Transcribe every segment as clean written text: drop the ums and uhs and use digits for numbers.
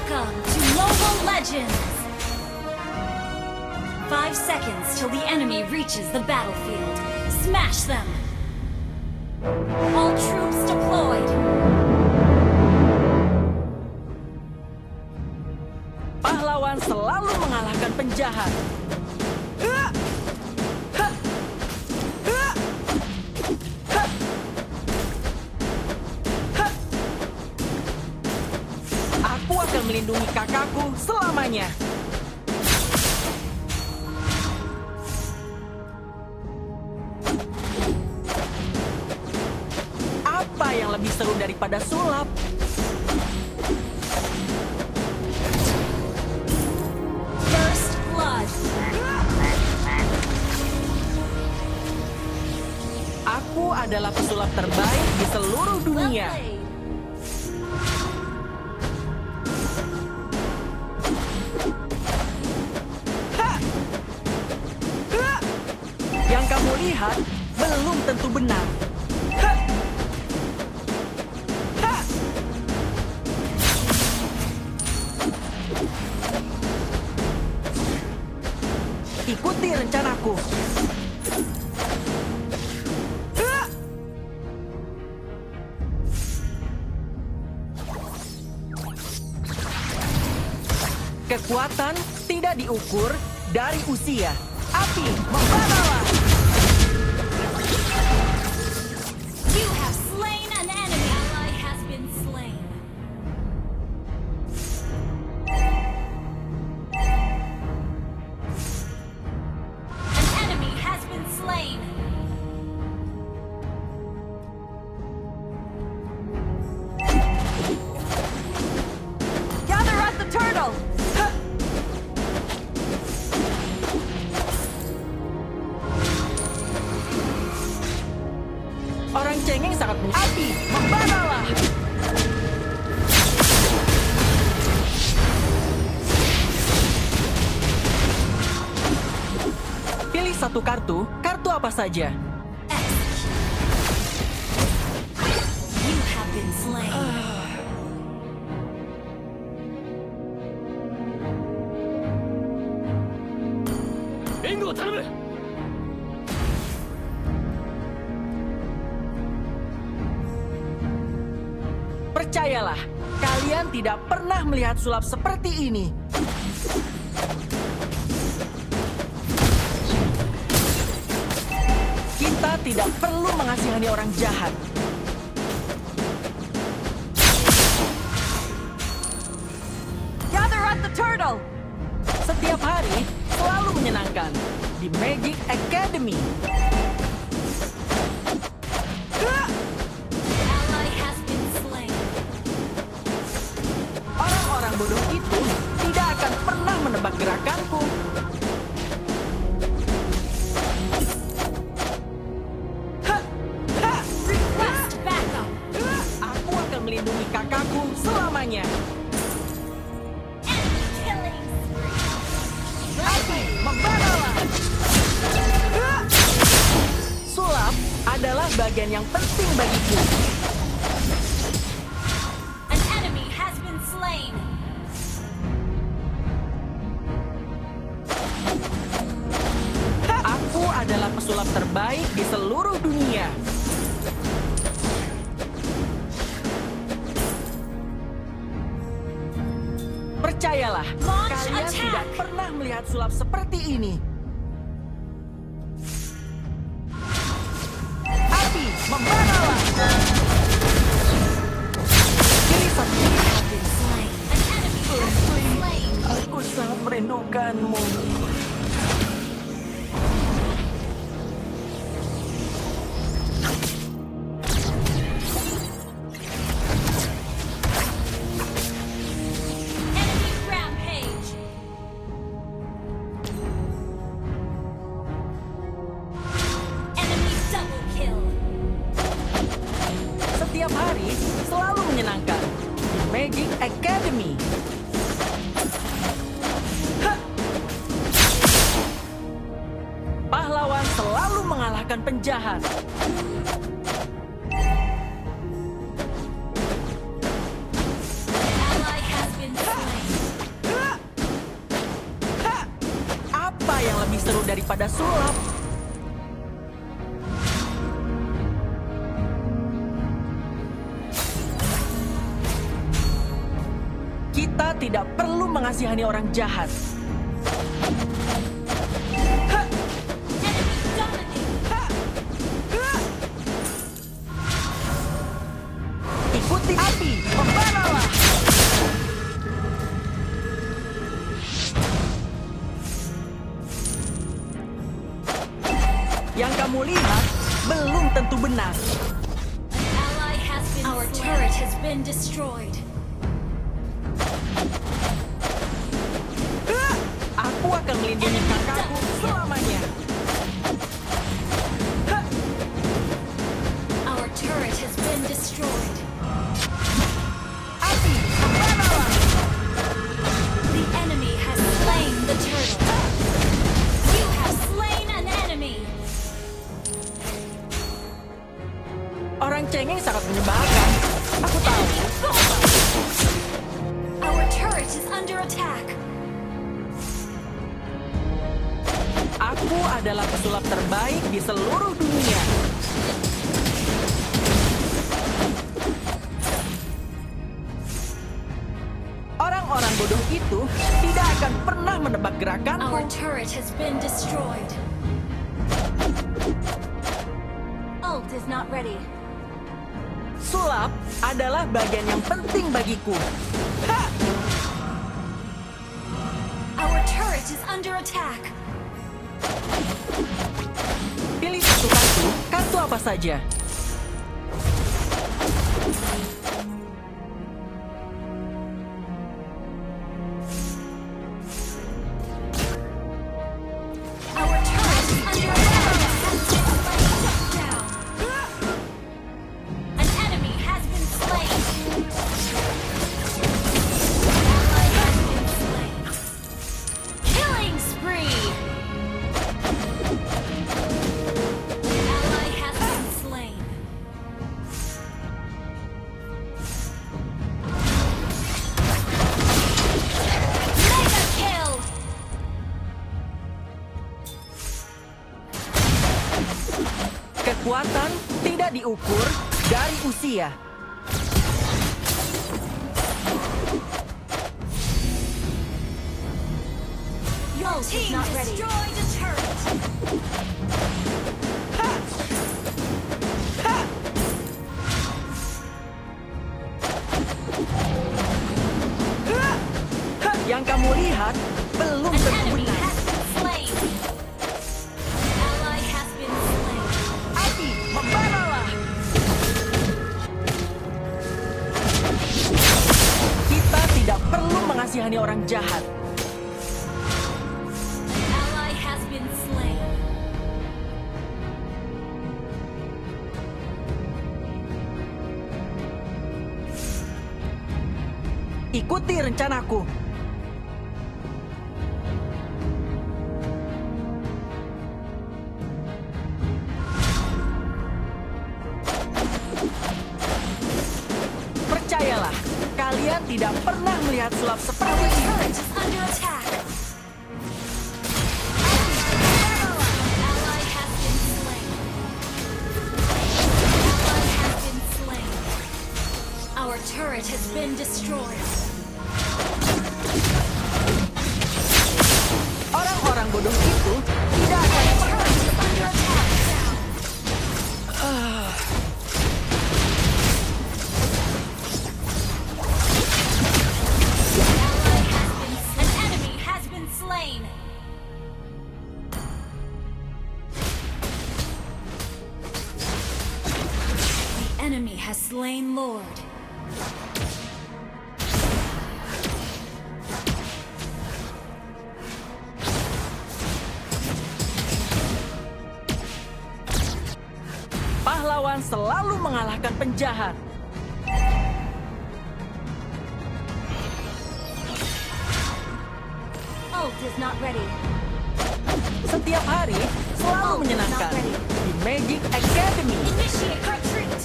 Welcome to Mobile Legends! 5 seconds till the enemy reaches the battlefield. Smash them! All troops deployed! Pahlawan selalu mengalahkan penjahat. Aku akan melindungi kakakku selamanya. Apa yang lebih seru daripada sulap? First blood! Aku adalah pesulap terbaik di seluruh Well dunia. played! Yang kamu lihat belum tentu benar. Ikuti rencanaku. Kekuatan tidak diukur dari usia. Api membaralah. You have slain an enemy! Ally has been slain. An enemy has been slain. Gather at the turtle. Orang cengeng sangat api membaralah. Pilih satu kartu, kartu apa saja. You have been slain. Percayalah, kalian tidak pernah melihat sulap seperti ini. Kita tidak perlu mengasihani orang jahat. Gather at the turtle. Setiap hari selalu menyenangkan di Magic Academy. Ally has been slain. Orang-orang bodoh itu tidak akan pernah menebak gerakanku. Request backup. Aku akan melindungi kakakku selamanya. Enemy killing spree. Well played. Membaralah. Sulap adalah bagian yang penting bagiku. An enemy has been slain. Aku adalah pesulap terbaik di seluruh dunia. Percayalah, Launch kalian attack. tidak pernah melihat sulap seperti ini. Api, membaralah. Pilih satu. Been slain. An enemy has been slain. Aku sangat merindukanmu. Enemy rampage. Enemy double kill. Setiap hari selalu menyenangkan di Magic Academy. Pahlawan selalu mengalahkan penjahat. Ally has been slain. lebih seru daripada sulap. Kita tidak perlu mengasihani orang jahat. Enemy dominated. Ikuti api, membaralah. Yang kamu lihat belum tentu benar. Ally has been Our turret has been destroyed. Aku akan melindungi kakakku selamanya. Our turret has been destroyed. Api, membaralah. The enemy has slain the turtle. You have slain an enemy. Orang cengeng sangat menyebalkan. Aku tahu. Enemy gone. Our turret is under attack. Aku adalah pesulap terbaik di seluruh dunia. Orang-orang bodoh itu tidak akan pernah menebak Our gerakanku. turret has been destroyed. Ult is not ready. Sulap adalah bagian yang penting bagiku. Ha! Our turret is under attack. Pilih satu kartu apa saja. Our turret is under attack. Shut down. An enemy has been slain. Ally has been slain. Killing spree. Ally has been slain. Mega kill. Kekuatan tidak diukur dari usia. Your team destroyed a turret. Ha! Ha! Ha! Ha! Yang kamu lihat belum An tentu enemy benar. has been slain. Ally has been slain. Api, membaralah. Kita tidak perlu mengasihani orang jahat. An ally has been slain. Ikuti rencanaku. Percayalah, kalian tidak pernah melihat sulap Our seperti ini. turret is under attack. Ally has been slain. Ally has been slain. Our turret has been destroyed. Orang-orang bodoh itu tidak akan Our turret is under attack. An enemy has been slain. The enemy has slain Lord. Pahlawan selalu mengalahkan penjahat. Ult is not ready. Setiap hari selalu menyenangkan di Magic Academy. Initiate retreat.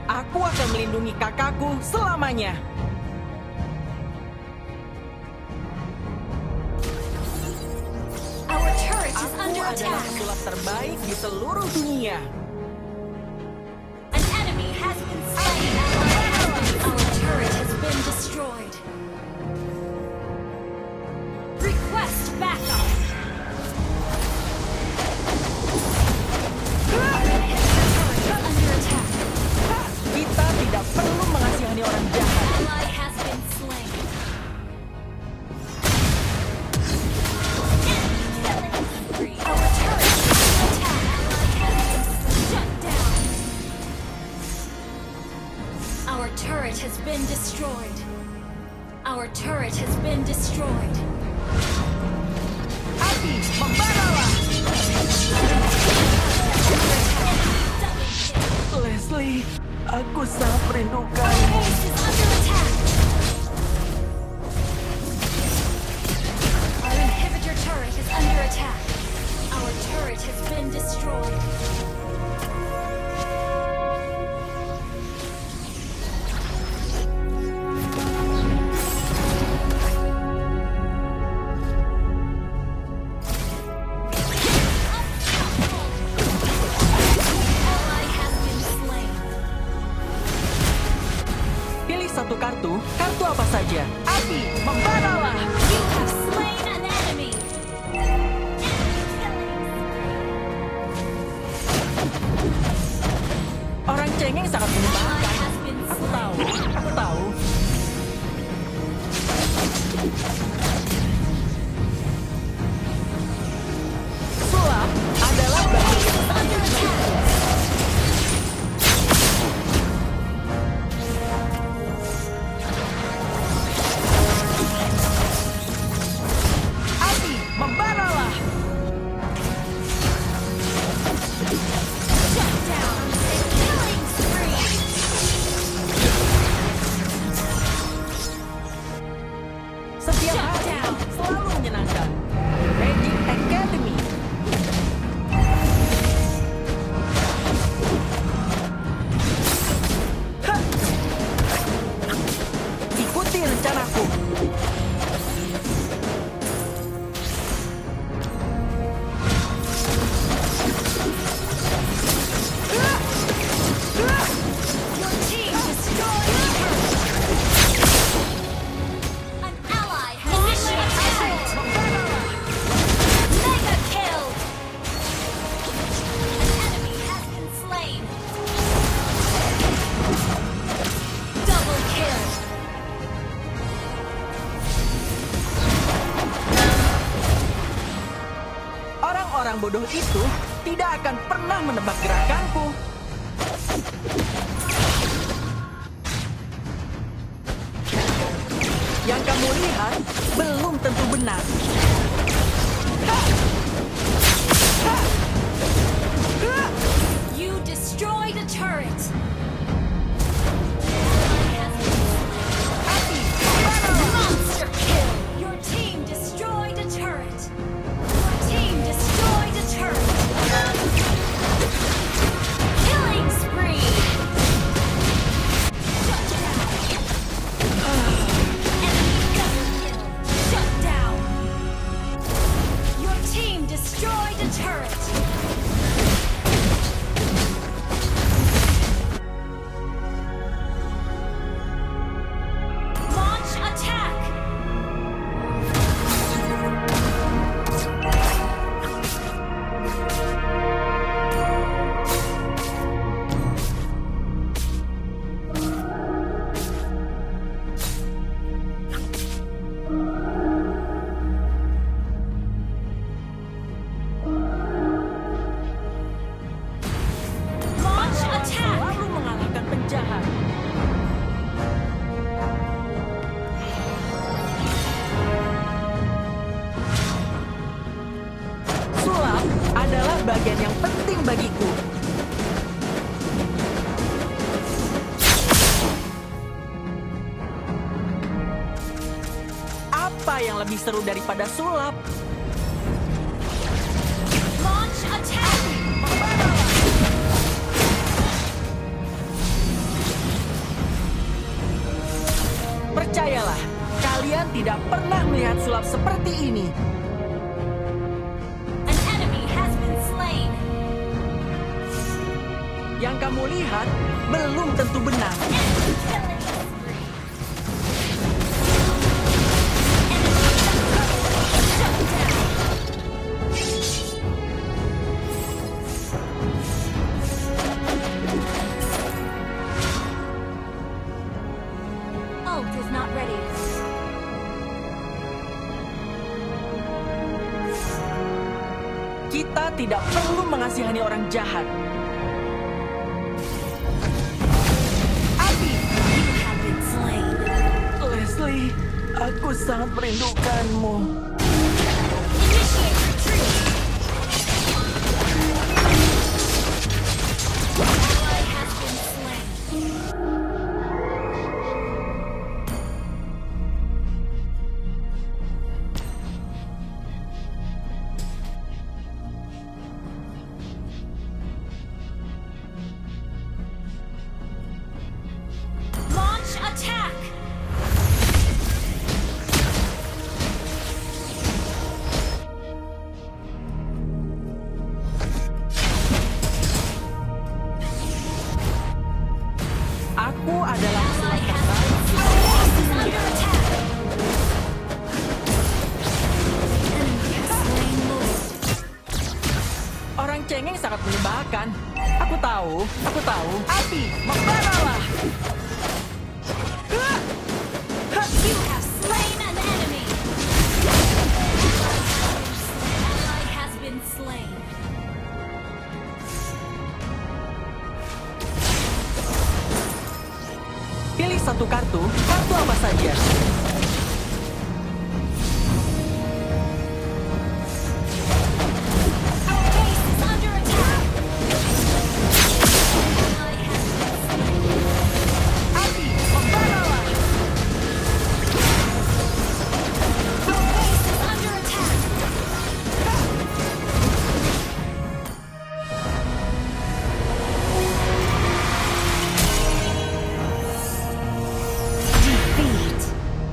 Aku akan melindungi kakakku selamanya. adalah sulap terbaik di seluruh dunia. An enemy has been slain. Our turret has been destroyed. Request backup. Our inhibitor turret is under attack. Kita tidak perlu mengasihani orang jahat. Ally has been slain. Our turret is under attack. Ally has been shut down. Our turret has been destroyed. Our turret has been destroyed. Api, membaralah! Leslie, aku sangat Our merindukanmu. base is under attack. Our inhibitor turret is under attack. Our turret has been destroyed. Ally has been slain. Pilih satu kartu, kartu apa saja. Api, membaralah! You have slain an enemy. Orang cengeng sangat Ally menyenangkan. has been Aku slain. tahu, aku tahu. Sulap adalah bagian yang Under attack. api, membaralah! Shut down. Killing spree. Setiap Shut hari down. selalu menyenangkan. Magic Academy. Hah! Ikuti rencanaku. Your team destroyed a turret. An ally has been attacked. Mega kill. An enemy has been slain. Double kill. Orang-orang bodoh itu tidak akan pernah menebak gerakanku. Yang kamu lihat belum tentu benar. Ha! Ha! Ha! You destroyed a turret. Ally has been slain. Api, membaralah! Monster kill. Your team destroyed a turret. Your team destroyed a turret. Killing spree. Shut down. Enemy double kill. Shut down. Your team destroyed a turret. Launch attack. Launch attack. Selalu mengalahkan penjahat. Sulap adalah bagian yang penting bagiku. Apa yang lebih seru daripada sulap? Launch attack. Percayalah, kalian tidak pernah melihat sulap seperti ini. An enemy has Yang kamu lihat belum tentu benar. Ult is not ready. Kita tidak perlu mengasihani orang jahat. Abi, You have been slain. Leslie, aku sangat merindukanmu. Initiate retreat. Ally has been slain. Launch attack. Aku adalah Ally has been slain. Is under attack. Enemy has slain Lord. orang cengeng sangat menyebalkan. Aku tahu. Abi, membaralah. Ah! You have slain an enemy. Ally has been slain. Pilih satu kartu apa saja.